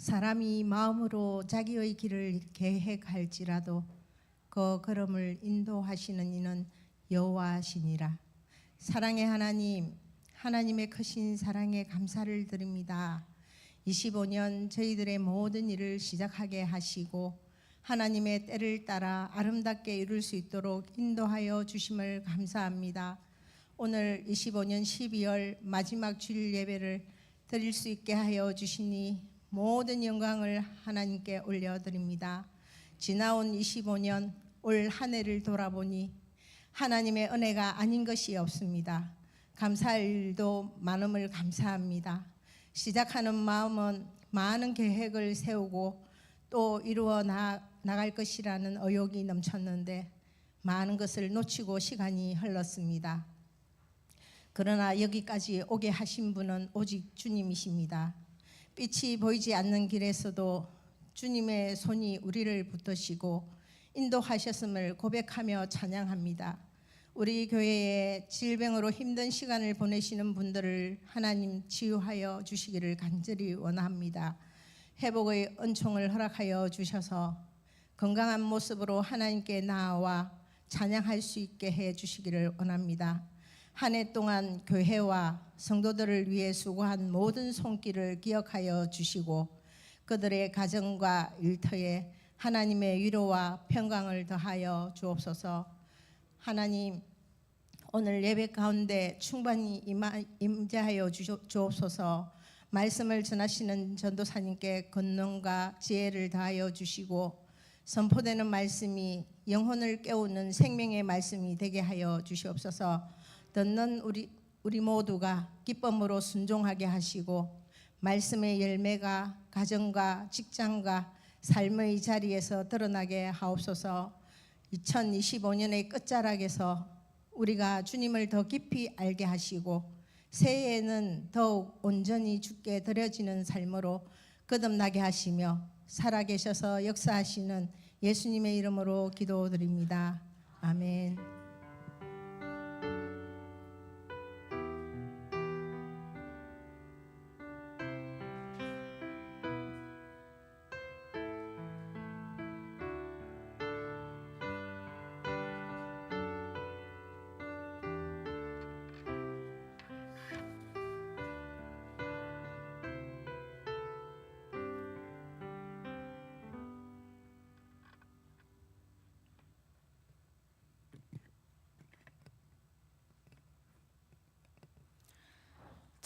사람이 마음으로 자기의 길을 계획할지라도 그 걸음을 인도하시는 이는 여호와시니라. 사랑의 하나님, 하나님의 크신 사랑에 감사를 드립니다. 25년 저희들의 모든 일을 시작하게 하시고 하나님의 때를 따라 아름답게 이룰 수 있도록 인도하여 주심을 감사합니다. 오늘 25년 12월 마지막 주일 예배를 드릴 수 있게 하여 주시니 모든 영광을 하나님께 올려드립니다. 지나온 25년 올 한 해를 돌아보니 하나님의 은혜가 아닌 것이 없습니다. 감사할 일도 많음을 감사합니다. 시작하는 마음은 많은 계획을 세우고 또 이루어 나갈 것이라는 의욕이 넘쳤는데 많은 것을 놓치고 시간이 흘렀습니다. 그러나 여기까지 오게 하신 분은 오직 주님이십니다. 빛이 보이지 않는 길에서도 주님의 손이 우리를 붙드시고 인도하셨음을 고백하며 찬양합니다. 우리 교회에 질병으로 힘든 시간을 보내시는 분들을 하나님 치유하여 주시기를 간절히 원합니다. 회복의 은총을 허락하여 주셔서 건강한 모습으로 하나님께 나아와 찬양할 수 있게 해 주시기를 원합니다. 한 해 동안 교회와 성도들을 위해 수고한 모든 손길을 기억하여 주시고 그들의 가정과 일터에 하나님의 위로와 평강을 더하여 주옵소서. 하나님, 오늘 예배 가운데 충만히 임재하여 주옵소서. 말씀을 전하시는 전도사님께 권능과 지혜를 더하여 주시고 선포되는 말씀이 영혼을 깨우는 생명의 말씀이 되게 하여 주시옵소서. 듣는 우리 모두가 기쁨으로 순종하게 하시고 말씀의 열매가 가정과 직장과 삶의 자리에서 드러나게 하옵소서. 2025년의 끝자락에서 우리가 주님을 더 깊이 알게 하시고 새해에는 더욱 온전히 주께 드려지는 삶으로 거듭나게 하시며 살아계셔서 역사하시는 예수님의 이름으로 기도드립니다. 아멘.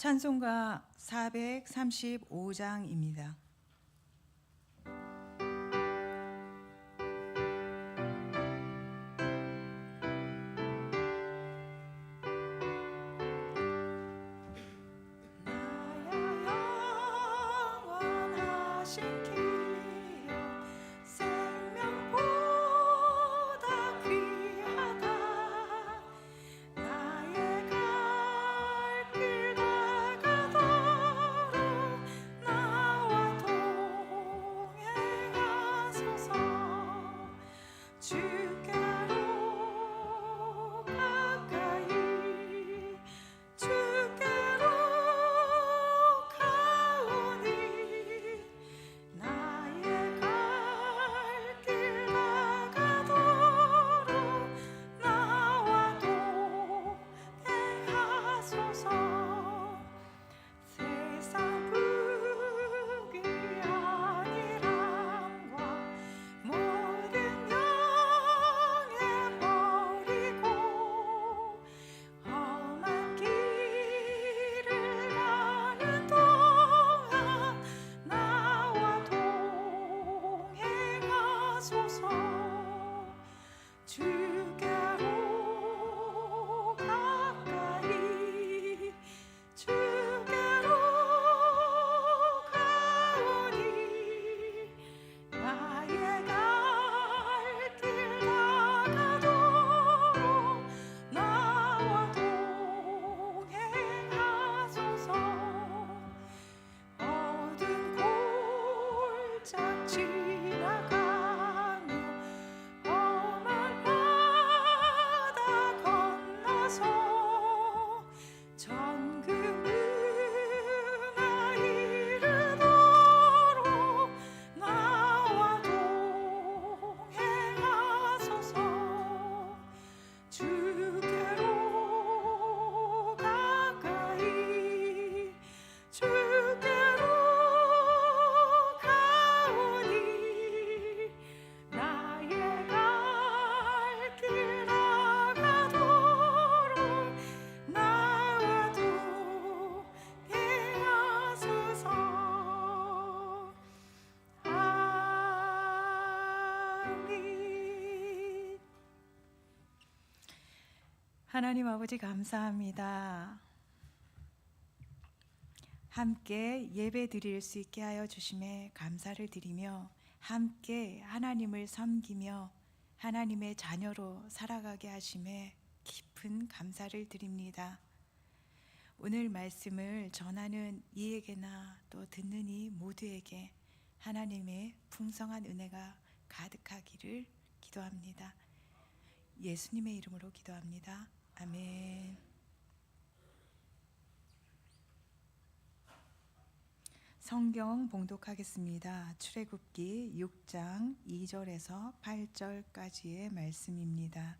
찬송가 435장입니다. 나와 하나님 아버지 감사합니다. 함께 예배 드릴 수 있게 하여 주심에 감사를 드리며 함께 하나님을 섬기며 하나님의 자녀로 살아가게 하심에 깊은 감사를 드립니다. 오늘 말씀을 전하는 이에게나 또 듣는 이 모두에게 하나님의 풍성한 은혜가 가득하기를 기도합니다. 예수님의 이름으로 기도합니다. 아멘. 성경 봉독하겠습니다. 출애굽기 6장 2절에서 8절까지의 말씀입니다.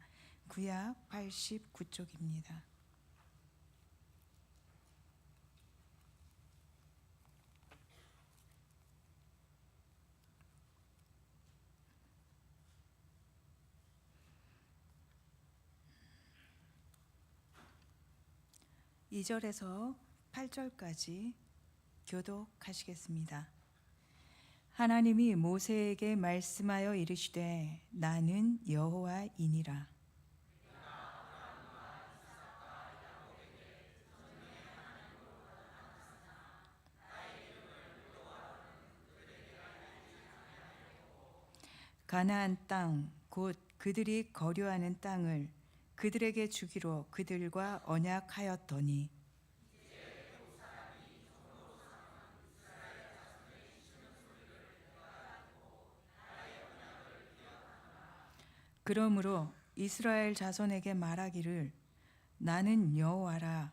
구약 89쪽입니다. 이 절에서 8절까지 교독하시겠습니다. 하나님이 모세에게 말씀하여 이르시되 나는 여호와이니라. 가나안 땅 곧 그들이 거류하는 땅을 그들에게 주기로 그들과 언약하였더니 그러므로 이스라엘 자손에게 말하기를 나는 여호와라.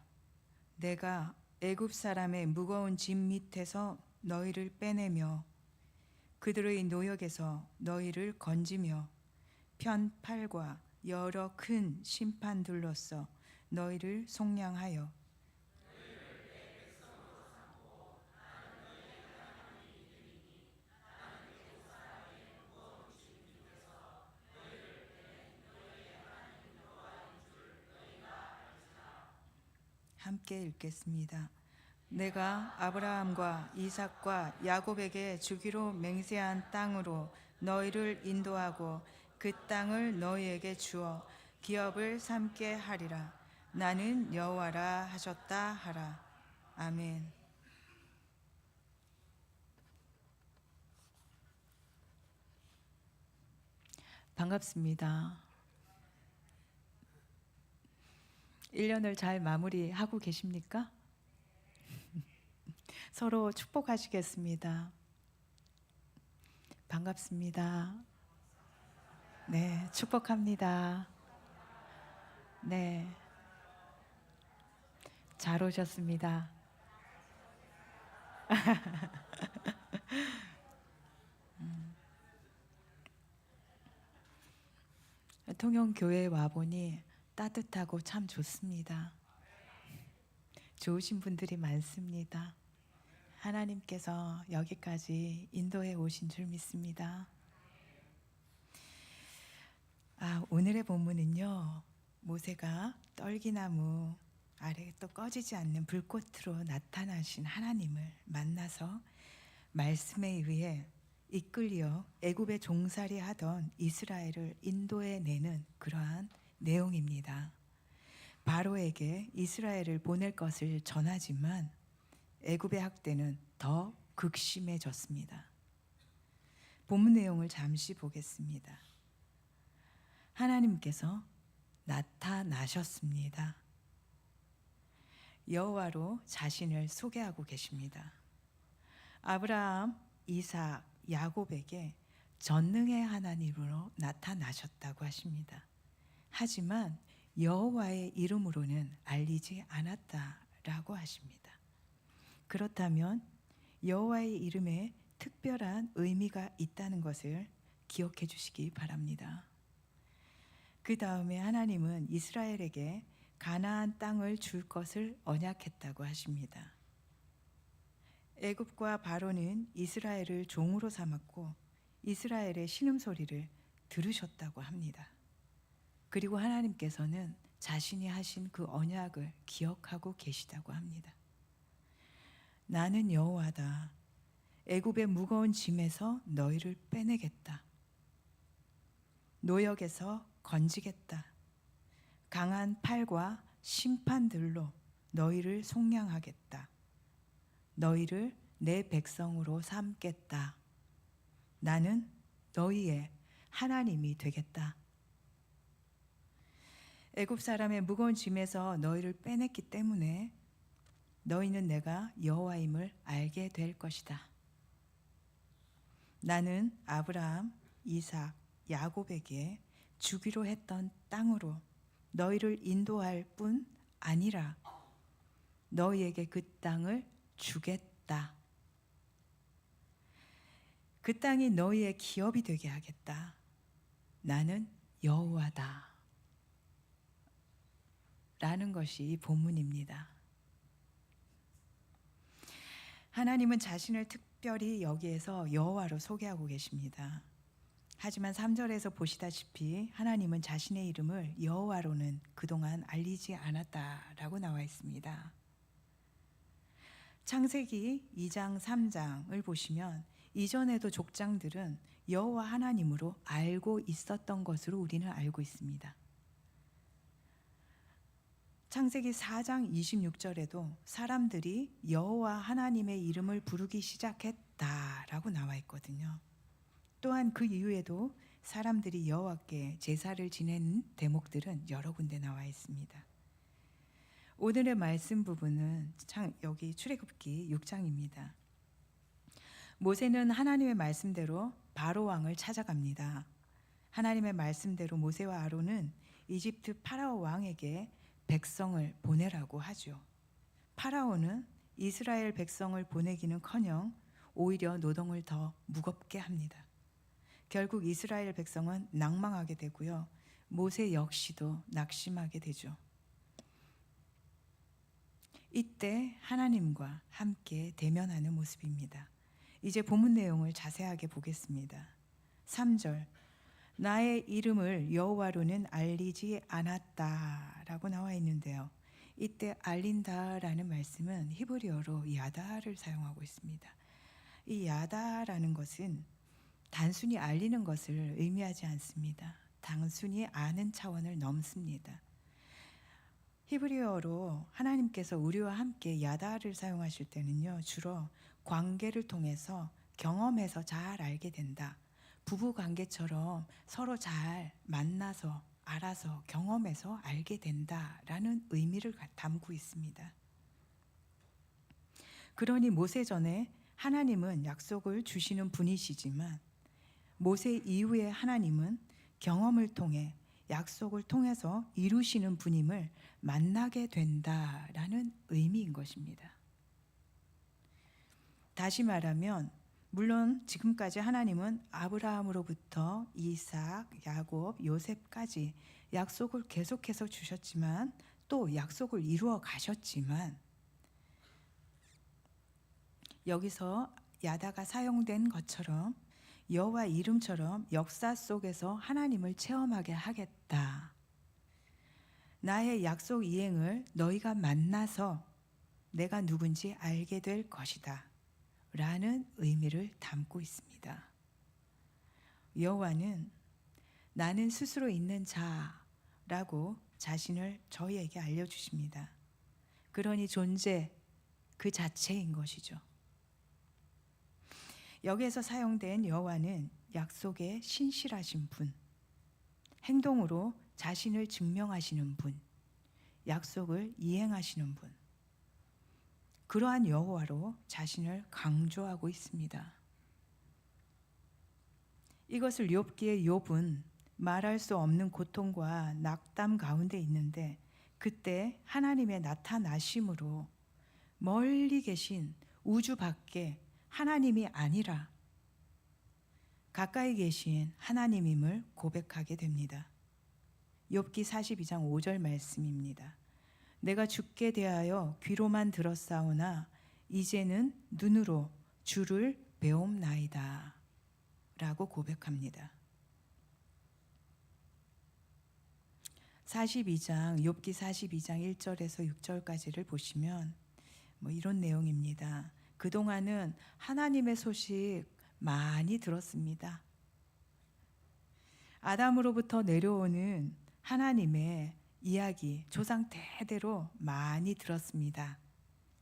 내가 애굽 사람의 무거운 짐 밑에서 너희를 빼내며 그들의 노역에서 너희를 건지며 편팔과 여러 큰 심판들로써 너희를 속량하여 함께 읽겠습니다. 내가 아브라함과 이삭과 야곱에게 주기로 맹세한 땅으로 너희를 인도하고 그 땅을 너희에게 주어 기업을 삼게 하리라. 나는 여호와라 하셨다 하라. 아멘. 반갑습니다. 1년을 잘 마무리하고 계십니까? 서로 축복하시겠습니다. 반갑습니다. 네, 축복합니다. 네, 잘 오셨습니다. 통영교회에 와보니 따뜻하고 참 좋습니다. 좋으신 분들이 많습니다. 하나님께서 여기까지 인도해 오신 줄 믿습니다. 오늘의 본문은요, 모세가 떨기나무 아래 또 꺼지지 않는 불꽃으로 나타나신 하나님을 만나서 말씀에 의해 이끌려 애굽에 종살이 하던 이스라엘을 인도해 내는 그러한 내용입니다. 바로에게 이스라엘을 보낼 것을 전하지만 애굽의 학대는 더 극심해졌습니다. 본문 내용을 잠시 보겠습니다. 하나님께서 나타나셨습니다. 여호와로 자신을 소개하고 계십니다. 아브라함, 이삭, 야곱에게 전능의 하나님으로 나타나셨다고 하십니다. 하지만 여호와의 이름으로는 알리지 않았다라고 하십니다. 그렇다면 여호와의 이름에 특별한 의미가 있다는 것을 기억해 주시기 바랍니다. 그 다음에 하나님은 이스라엘에게 가나안 땅을 줄 것을 언약했다고 하십니다. 애굽과 바로는 이스라엘을 종으로 삼았고 이스라엘의 신음소리를 들으셨다고 합니다. 그리고 하나님께서는 자신이 하신 그 언약을 기억하고 계시다고 합니다. 나는 여호와다. 애굽의 무거운 짐에서 너희를 빼내겠다. 노역에서 건지겠다. 강한 팔과 심판들로 너희를 속량하겠다. 너희를 내 백성으로 삼겠다. 나는 너희의 하나님이 되겠다. 애굽 사람의 무거운 짐에서 너희를 빼냈기 때문에 너희는 내가 여호와임을 알게 될 것이다. 나는 아브라함, 이삭, 야곱에게 주기로 했던 땅으로 너희를 인도할 뿐 아니라 너희에게 그 땅을 주겠다. 그 땅이 너희의 기업이 되게 하겠다. 나는 여호와다. 라는 것이 이 본문입니다. 하나님은 자신을 특별히 여기에서 여호와로 소개하고 계십니다. 하지만 3절에서 보시다시피 하나님은 자신의 이름을 여호와로는 그동안 알리지 않았다라고 나와 있습니다. 창세기 2장 3장을 보시면 이전에도 족장들은 여호와 하나님으로 알고 있었던 것으로 우리는 알고 있습니다. 창세기 4장 26절에도 사람들이 여호와 하나님의 이름을 부르기 시작했다라고 나와 있거든요. 또한 그 이후에도 사람들이 여호와께 제사를 지낸 대목들은 여러 군데 나와 있습니다. 오늘의 말씀 부분은 여기 출애굽기 6장입니다. 모세는 하나님의 말씀대로 바로 왕을 찾아갑니다. 하나님의 말씀대로 모세와 아론은 이집트 파라오 왕에게 백성을 보내라고 하죠. 파라오는 이스라엘 백성을 보내기는커녕 오히려 노동을 더 무겁게 합니다. 결국 이스라엘 백성은 낭망하게 되고요. 모세 역시도 낙심하게 되죠. 이때 하나님과 함께 대면하는 모습입니다. 이제 본문 내용을 자세하게 보겠습니다. 3절 나의 이름을 여호와로는 알리지 않았다라고 나와 있는데요. 이때 알린다라는 말씀은 히브리어로 야다를 사용하고 있습니다. 이 야다라는 것은 단순히 알리는 것을 의미하지 않습니다. 단순히 아는 차원을 넘습니다. 히브리어로 하나님께서 우리와 함께 야다를 사용하실 때는요, 주로 관계를 통해서 경험해서 잘 알게 된다. 부부 관계처럼 서로 잘 만나서 알아서 경험해서 알게 된다라는 의미를 담고 있습니다. 그러니 모세 전에 하나님은 약속을 주시는 분이시지만 모세 이후에 하나님은 경험을 통해 약속을 통해서 이루시는 분임을 만나게 된다라는 의미인 것입니다. 다시 말하면 물론 지금까지 하나님은 아브라함으로부터 이삭, 야곱, 요셉까지 약속을 계속해서 주셨지만 또 약속을 이루어 가셨지만 여기서 야다가 사용된 것처럼 여호와 이름처럼 역사 속에서 하나님을 체험하게 하겠다. 나의 약속 이행을 너희가 만나서 내가 누군지 알게 될 것이다. 라는 의미를 담고 있습니다. 여호와는 나는 스스로 있는 자라고 자신을 저희에게 알려주십니다. 그러니 존재 그 자체인 것이죠. 여기에서 사용된 여호와는 약속에 신실하신 분, 행동으로 자신을 증명하시는 분, 약속을 이행하시는 분, 그러한 여호와로 자신을 강조하고 있습니다. 이것을 욥기의 욥은 말할 수 없는 고통과 낙담 가운데 있는데 그때 하나님의 나타나심으로 멀리 계신 우주 밖에 하나님이 아니라 가까이 계신 하나님임을 고백하게 됩니다. 욥기 42장 5절 말씀입니다. 내가 주께 대하여 귀로만 들었사오나 이제는 눈으로 주를 배움나이다 라고 고백합니다. 욥기 42장 1절에서 6절까지를 보시면 이런 내용입니다. 그동안은 하나님의 소식 많이 들었습니다. 아담으로부터 내려오는 하나님의 이야기 조상 대대로 많이 들었습니다.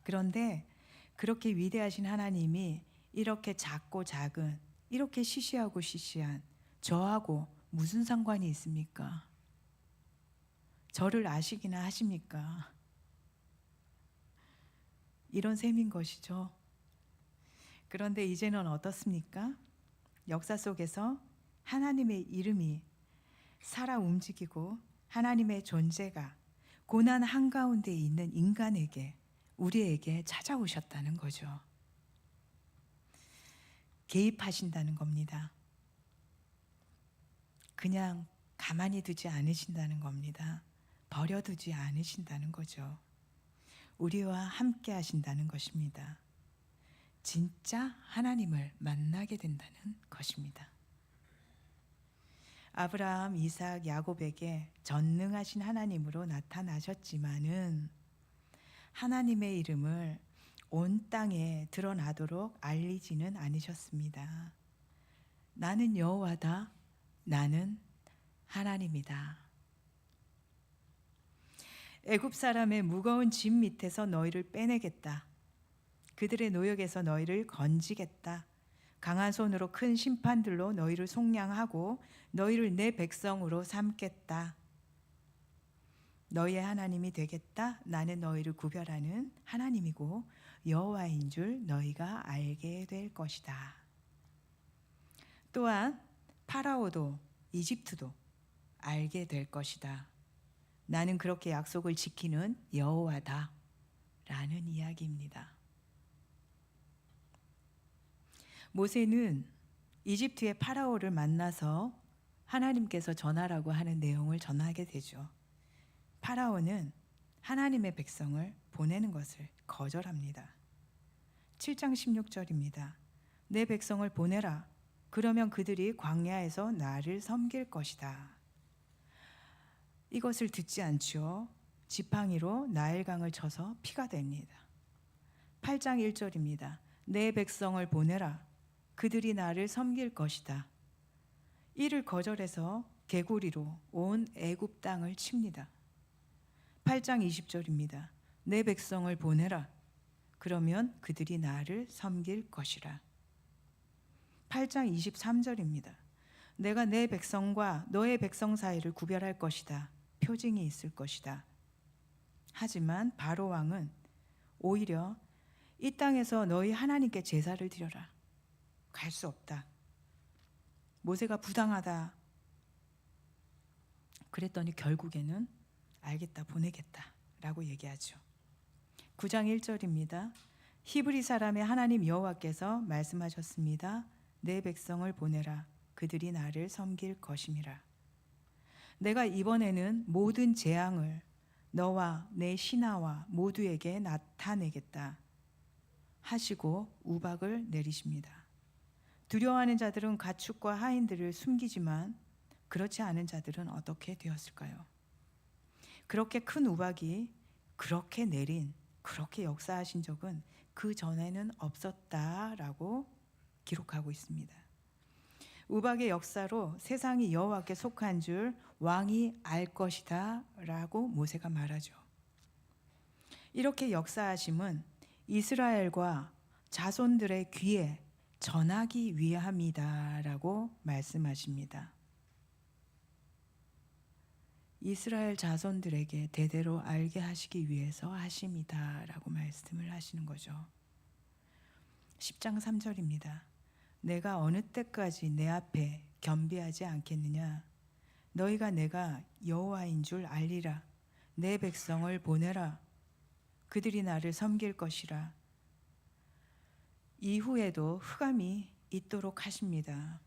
그런데 그렇게 위대하신 하나님이 이렇게 작고 작은, 이렇게 시시하고 시시한 저하고 무슨 상관이 있습니까? 저를 아시기나 하십니까? 이런 셈인 것이죠. 그런데 이제는 어떻습니까? 역사 속에서 하나님의 이름이 살아 움직이고 하나님의 존재가 고난 한가운데 있는 인간에게, 우리에게 찾아오셨다는 거죠. 개입하신다는 겁니다. 그냥 가만히 두지 않으신다는 겁니다. 버려두지 않으신다는 거죠. 우리와 함께 하신다는 것입니다. 진짜 하나님을 만나게 된다는 것입니다. 아브라함, 이삭, 야곱에게 전능하신 하나님으로 나타나셨지만은 하나님의 이름을 온 땅에 드러나도록 알리지는 않으셨습니다. 나는 여호와다. 나는 하나님이다. 애굽 사람의 무거운 짐 밑에서 너희를 빼내겠다. 그들의 노역에서 너희를 건지겠다. 강한 손으로 큰 심판들로 너희를 속량하고 너희를 내 백성으로 삼겠다. 너희의 하나님이 되겠다. 나는 너희를 구별하는 하나님이고 여호와인 줄 너희가 알게 될 것이다. 또한 파라오도 이집트도 알게 될 것이다. 나는 그렇게 약속을 지키는 여호와다. 라는 이야기입니다. 모세는 이집트의 파라오를 만나서 하나님께서 전하라고 하는 내용을 전하게 되죠. 파라오는 하나님의 백성을 보내는 것을 거절합니다. 7장 16절입니다. 내 백성을 보내라. 그러면 그들이 광야에서 나를 섬길 것이다. 이것을 듣지 않죠. 지팡이로 나일강을 쳐서 피가 됩니다. 8장 1절입니다. 내 백성을 보내라. 그들이 나를 섬길 것이다. 이를 거절해서 개구리로 온 애굽 땅을 칩니다. 8장 20절입니다. 내 백성을 보내라. 그러면 그들이 나를 섬길 것이라. 8장 23절입니다. 내가 내 백성과 너의 백성 사이를 구별할 것이다. 표징이 있을 것이다. 하지만 바로 왕은 오히려 이 땅에서 너희 하나님께 제사를 드려라. 갈 수 없다. 모세가 부당하다. 그랬더니 결국에는 알겠다, 보내겠다 라고 얘기하죠. 9장 1절입니다. 히브리 사람의 하나님 여호와께서 말씀하셨습니다. 내 백성을 보내라. 그들이 나를 섬길 것임이라. 내가 이번에는 모든 재앙을 너와 내 신하와 모두에게 나타내겠다 하시고 우박을 내리십니다. 두려워하는 자들은 가축과 하인들을 숨기지만 그렇지 않은 자들은 어떻게 되었을까요? 그렇게 큰 우박이 그렇게 내린, 그렇게 역사하신 적은 그 전에는 없었다라고 기록하고 있습니다. 우박의 역사로 세상이 여호와께 속한 줄 왕이 알 것이다 라고 모세가 말하죠. 이렇게 역사하심은 이스라엘과 자손들의 귀에 전하기 위함이다 라고 말씀하십니다. 이스라엘 자손들에게 대대로 알게 하시기 위해서 하심이다 라고 말씀을 하시는 거죠. 10장 3절입니다. 내가 어느 때까지 내 앞에 겸비하지 않겠느냐. 너희가 내가 여호와인 줄 알리라. 내 백성을 보내라. 그들이 나를 섬길 것이라. 이후에도 흑암이 있도록 하십니다.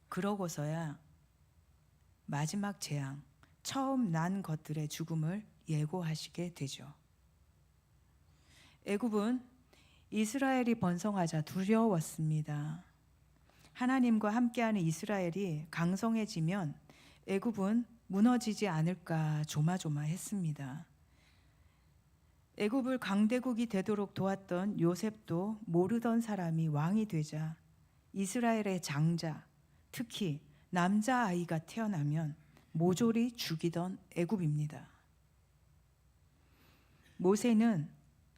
그러고서야 마지막 재앙, 처음 난 것들의 죽음을 예고하시게 되죠. 애굽은 이스라엘이 번성하자 두려웠습니다. 하나님과 함께하는 이스라엘이 강성해지면 애굽은 무너지지 않을까 조마조마했습니다. 애굽을 강대국이 되도록 도왔던 요셉도 모르던 사람이 왕이 되자 이스라엘의 장자, 특히 남자아이가 태어나면 모조리 죽이던 애굽입니다. 모세는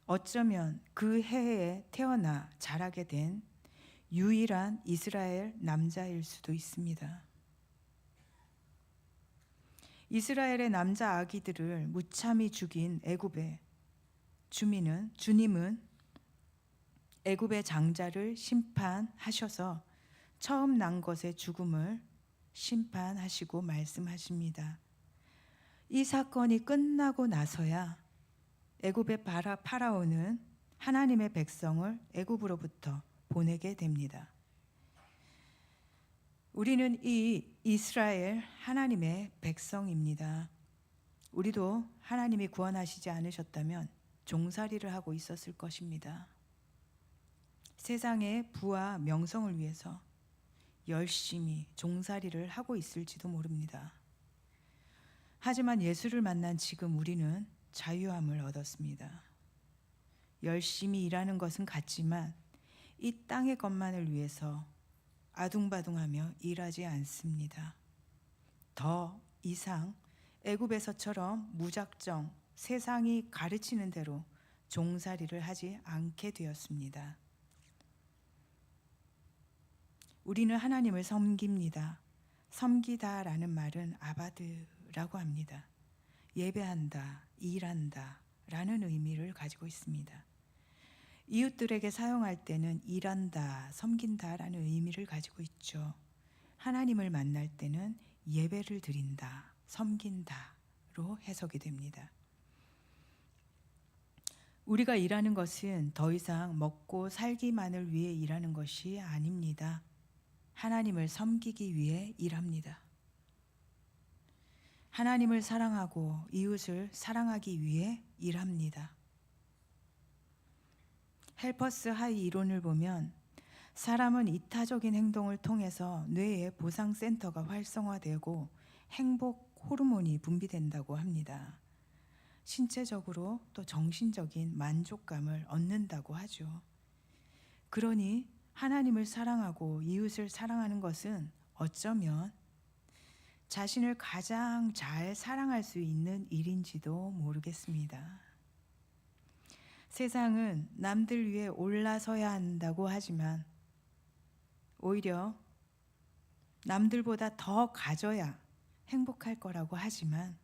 어쩌면 그 해에 태어나 자라게 된 유일한 이스라엘 남자일 수도 있습니다. 이스라엘의 남자 아기들을 무참히 죽인 애굽의 주님은 애굽의 장자를 심판하셔서 처음 난 것의 죽음을 심판하시고 말씀하십니다. 이 사건이 끝나고 나서야 애굽의 파라오는 하나님의 백성을 애굽으로부터 보내게 됩니다. 우리는 이 이스라엘 하나님의 백성입니다. 우리도 하나님이 구원하시지 않으셨다면 종살이를 하고 있었을 것입니다. 세상의 부와 명성을 위해서 열심히 종살이를 하고 있을지도 모릅니다. 하지만 예수를 만난 지금 우리는 자유함을 얻었습니다. 열심히 일하는 것은 같지만 이 땅의 것만을 위해서 아둥바둥하며 일하지 않습니다. 더 이상 애굽에서처럼 무작정 세상이 가르치는 대로 종살이를 하지 않게 되었습니다. 우리는 하나님을 섬깁니다. 섬기다라는 말은 아바드라고 합니다. 예배한다, 일한다 라는 의미를 가지고 있습니다. 이웃들에게 사용할 때는 일한다, 섬긴다 라는 의미를 가지고 있죠. 하나님을 만날 때는 예배를 드린다, 섬긴다로 해석이 됩니다. 우리가 일하는 것은 더 이상 먹고 살기만을 위해 일하는 것이 아닙니다. 하나님을 섬기기 위해 일합니다. 하나님을 사랑하고 이웃을 사랑하기 위해 일합니다. 헬퍼스 하이 이론을 보면 사람은 이타적인 행동을 통해서 뇌의 보상센터가 활성화되고 행복 호르몬이 분비된다고 합니다. 신체적으로 또 정신적인 만족감을 얻는다고 하죠. 그러니 하나님을 사랑하고 이웃을 사랑하는 것은 어쩌면 자신을 가장 잘 사랑할 수 있는 일인지도 모르겠습니다. 세상은 남들 위해 올라서야 한다고 하지만 오히려 남들보다 더 가져야 행복할 거라고 하지만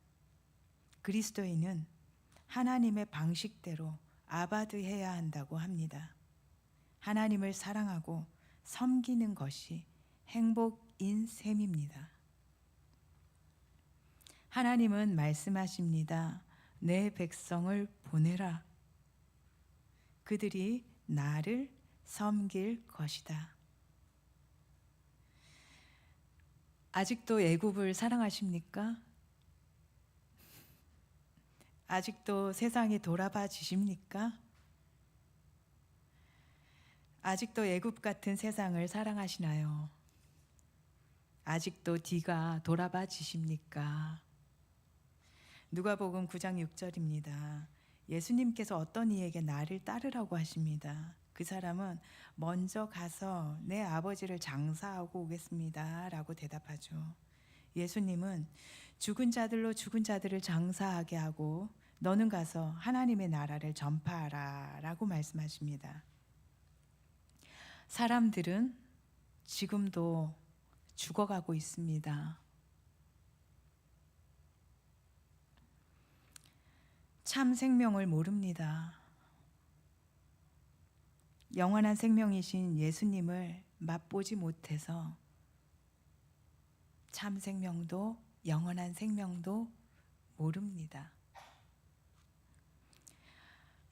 그리스도인은 하나님의 방식대로 아바드해야 한다고 합니다. 하나님을 사랑하고 섬기는 것이 행복인 셈입니다. 하나님은 말씀하십니다. 내 백성을 보내라. 그들이 나를 섬길 것이다. 아직도 애굽을 사랑하십니까? 아직도 세상이 돌아봐 주십니까? 아직도 애굽 같은 세상을 사랑하시나요? 아직도 뒤가 돌아봐 주십니까? 누가복음 9장 6절입니다. 예수님께서 어떤 이에게 나를 따르라고 하십니다. 그 사람은 먼저 가서 내 아버지를 장사하고 오겠습니다 라고 대답하죠. 예수님은 죽은 자들로 죽은 자들을 장사하게 하고 너는 가서 하나님의 나라를 전파하라 라고 말씀하십니다. 사람들은 지금도 죽어가고 있습니다. 참 생명을 모릅니다. 영원한 생명이신 예수님을 맛보지 못해서 참 생명도 영원한 생명도 모릅니다.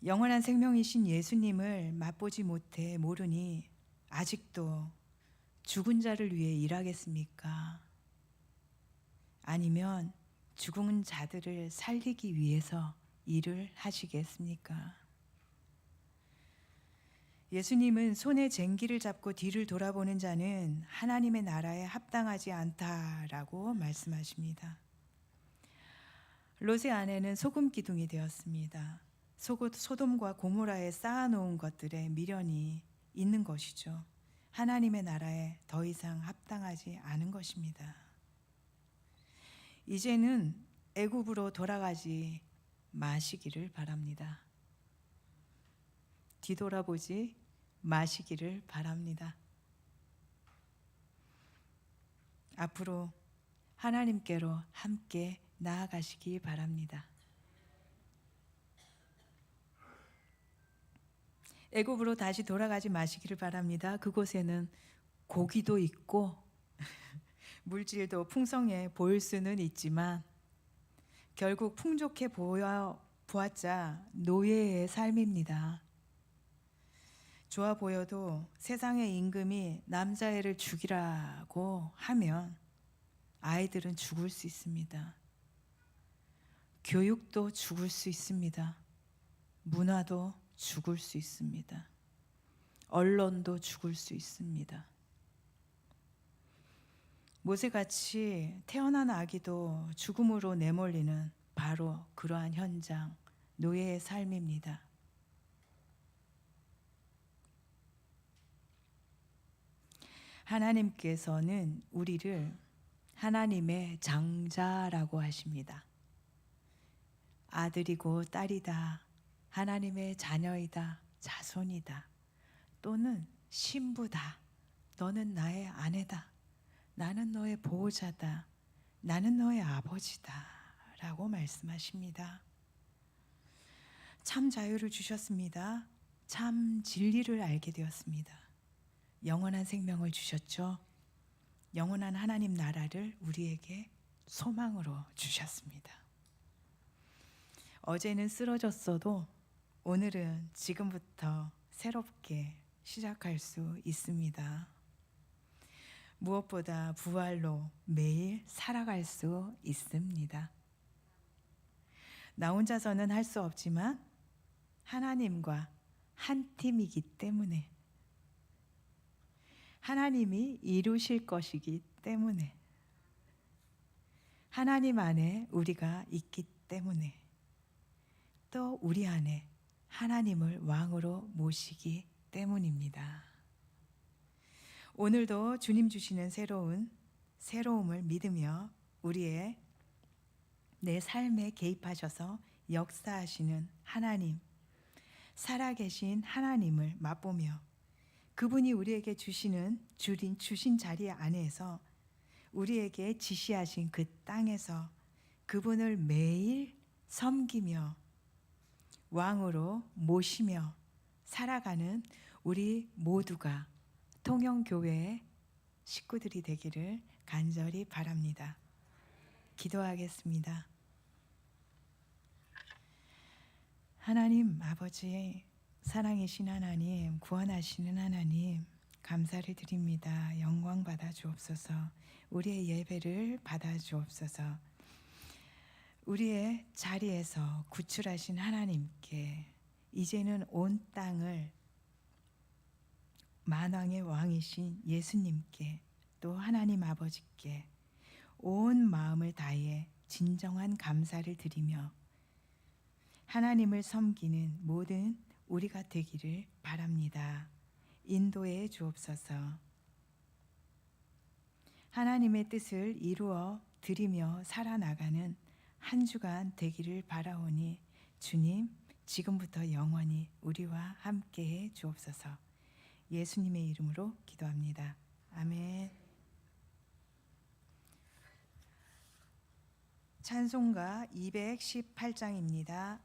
영원한 생명이신 예수님을 맛보지 못해 모르니 아직도 죽은 자를 위해 일하겠습니까? 아니면 죽은 자들을 살리기 위해서 일을 하시겠습니까? 예수님은 손에 쟁기를 잡고 뒤를 돌아보는 자는 하나님의 나라에 합당하지 않다라고 말씀하십니다. 롯의 아내는 소금 기둥이 되었습니다. 소돔과 고모라에 쌓아놓은 것들에 미련이 있는 것이죠. 하나님의 나라에 더 이상 합당하지 않은 것입니다. 이제는 애굽으로 돌아가지 마시기를 바랍니다. 뒤돌아보지 마시기를 바랍니다. 앞으로 하나님께로 함께 나아가시기 바랍니다. 애굽으로 다시 돌아가지 마시기를 바랍니다. 그곳에는 고기도 있고 물질도 풍성해 보일 수는 있지만 결국 풍족해 보았자 노예의 삶입니다. 좋아 보여도 세상의 임금이 남자애를 죽이라고 하면 아이들은 죽을 수 있습니다. 교육도 죽을 수 있습니다. 문화도 죽을 수 있습니다. 언론도 죽을 수 있습니다. 모세같이 태어난 아기도 죽음으로 내몰리는 바로 그러한 현장, 노예의 삶입니다. 하나님께서는 우리를 하나님의 장자라고 하십니다. 아들이고 딸이다, 하나님의 자녀이다, 자손이다, 또는 신부다, 너는 나의 아내다, 나는 너의 보호자다, 나는 너의 아버지다 라고 말씀하십니다. 참 자유를 주셨습니다. 참 진리를 알게 되었습니다. 영원한 생명을 주셨죠. 영원한 하나님 나라를 우리에게 소망으로 주셨습니다. 어제는 쓰러졌어도 오늘은 지금부터 새롭게 시작할 수 있습니다. 무엇보다 부활로 매일 살아갈 수 있습니다. 나 혼자서는 할 수 없지만 하나님과 한 팀이기 때문에, 하나님이 이루실 것이기 때문에, 하나님 안에 우리가 있기 때문에, 또 우리 안에 하나님을 왕으로 모시기 때문입니다. 오늘도 주님 주시는 새로움을 믿으며 우리의 내 삶에 개입하셔서 역사하시는 하나님, 살아계신 하나님을 맛보며 그분이 우리에게 주신 자리 안에서 우리에게 지시하신 그 땅에서 그분을 매일 섬기며 왕으로 모시며 살아가는 우리 모두가 통영교회의 식구들이 되기를 간절히 바랍니다. 기도하겠습니다. 하나님 아버지, 사랑이신 하나님, 구원하시는 하나님, 감사를 드립니다. 영광 받아 주옵소서. 우리의 예배를 받아 주옵소서. 우리의 자리에서 구출하신 하나님께, 이제는 온 땅을 만왕의 왕이신 예수님께, 또 하나님 아버지께 온 마음을 다해 진정한 감사를 드리며 하나님을 섬기는 모든 우리가 되기를 바랍니다. 인도해 주옵소서. 하나님의 뜻을 이루어 드리며 살아나가는 한 주간 되기를 바라오니 주님, 지금부터 영원히 우리와 함께해 주옵소서. 예수님의 이름으로 기도합니다. 아멘. 찬송가 218장입니다.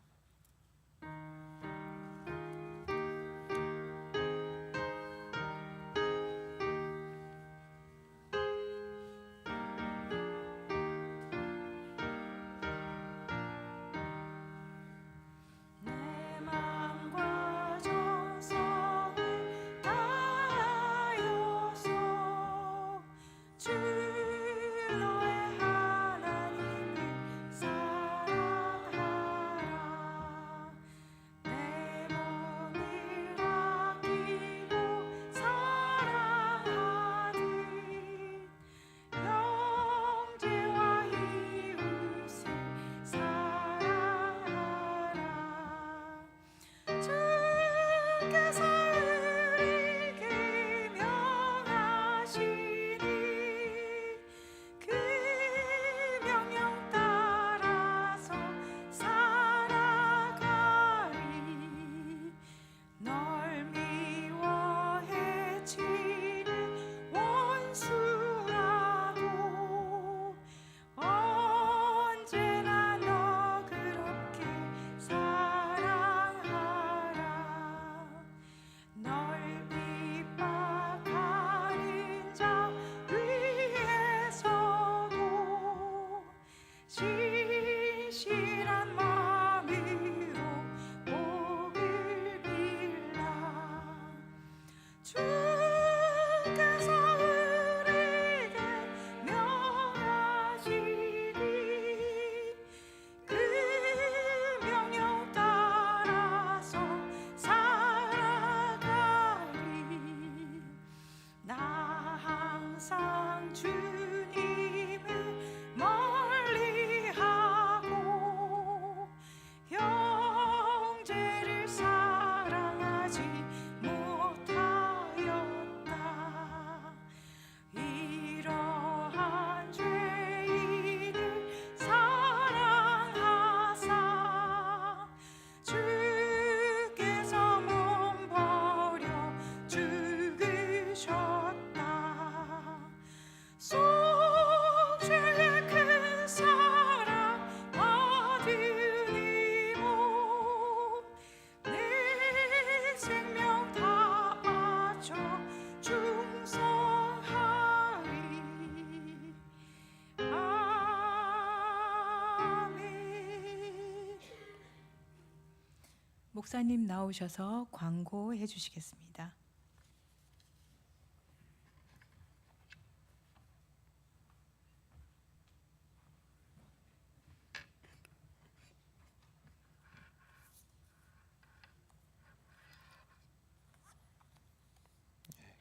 목사님 나오셔서 광고해 주시겠습니다.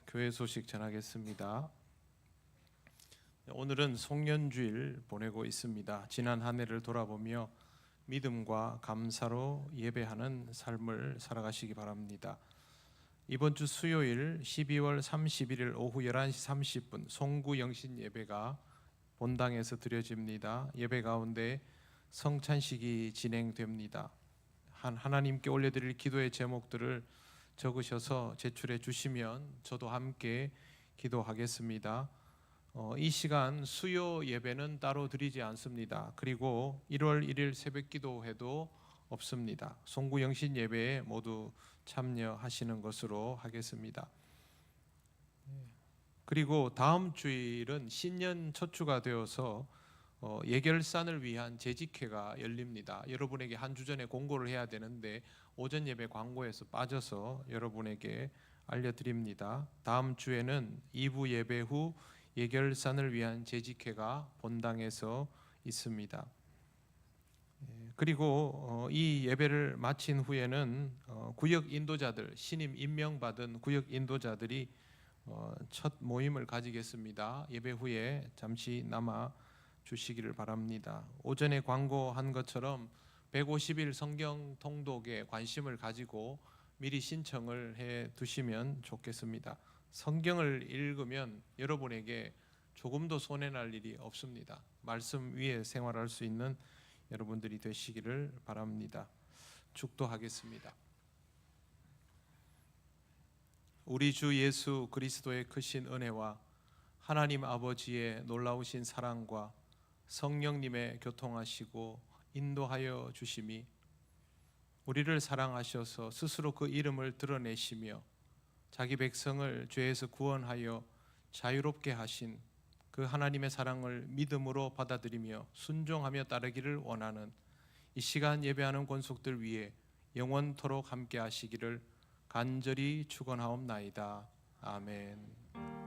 교회 소식 전하겠습니다. 오늘은 송년주일 보내고 있습니다. 지난 한 해를 돌아보며 믿음과 감사로 예배하는 삶을 살아가시기 바랍니다. 이번 주 수요일 12월 31일 오후 11시 30분 송구 영신 예배가 본당에서 드려집니다. 예배 가운데 성찬식이 진행됩니다. 하나님께 올려드릴 기도의 제목들을 적으셔서 제출해 주시면 저도 함께 기도하겠습니다. 이 시간 수요 예배는 따로 드리지 않습니다. 그리고 1월 1일 새벽 기도회도 없습니다. 송구 영신 예배에 모두 참여하시는 것으로 하겠습니다. 그리고 다음 주일은 신년 첫 주가 되어서 예결산을 위한 재직회가 열립니다. 여러분에게 한 주 전에 공고를 해야 되는데 오전 예배 광고에서 빠져서 여러분에게 알려드립니다. 다음 주에는 2부 예배 후 예결산을 위한 재직회가 본당에서 있습니다. 그리고 이 예배를 마친 후에는 구역 인도자들, 신임 임명받은 구역 인도자들이 첫 모임을 가지겠습니다. 예배 후에 잠시 남아 주시기를 바랍니다. 오전에 광고한 것처럼 150일 성경 통독에 관심을 가지고 미리 신청을 해 두시면 좋겠습니다. 성경을 읽으면 여러분에게 조금도 손해날 일이 없습니다. 말씀 위에 생활할 수 있는 여러분들이 되시기를 바랍니다. 축도하겠습니다. 우리 주 예수 그리스도의 크신 은혜와 하나님 아버지의 놀라우신 사랑과 성령님의 교통하시고 인도하여 주심이 우리를 사랑하셔서 스스로 그 이름을 드러내시며 자기 백성을 죄에서 구원하여 자유롭게 하신 그 하나님의 사랑을 믿음으로 받아들이며 순종하며 따르기를 원하는 이 시간 예배하는 권속들 위에 영원토록 함께 하시기를 간절히 축원하옵나이다. 아멘.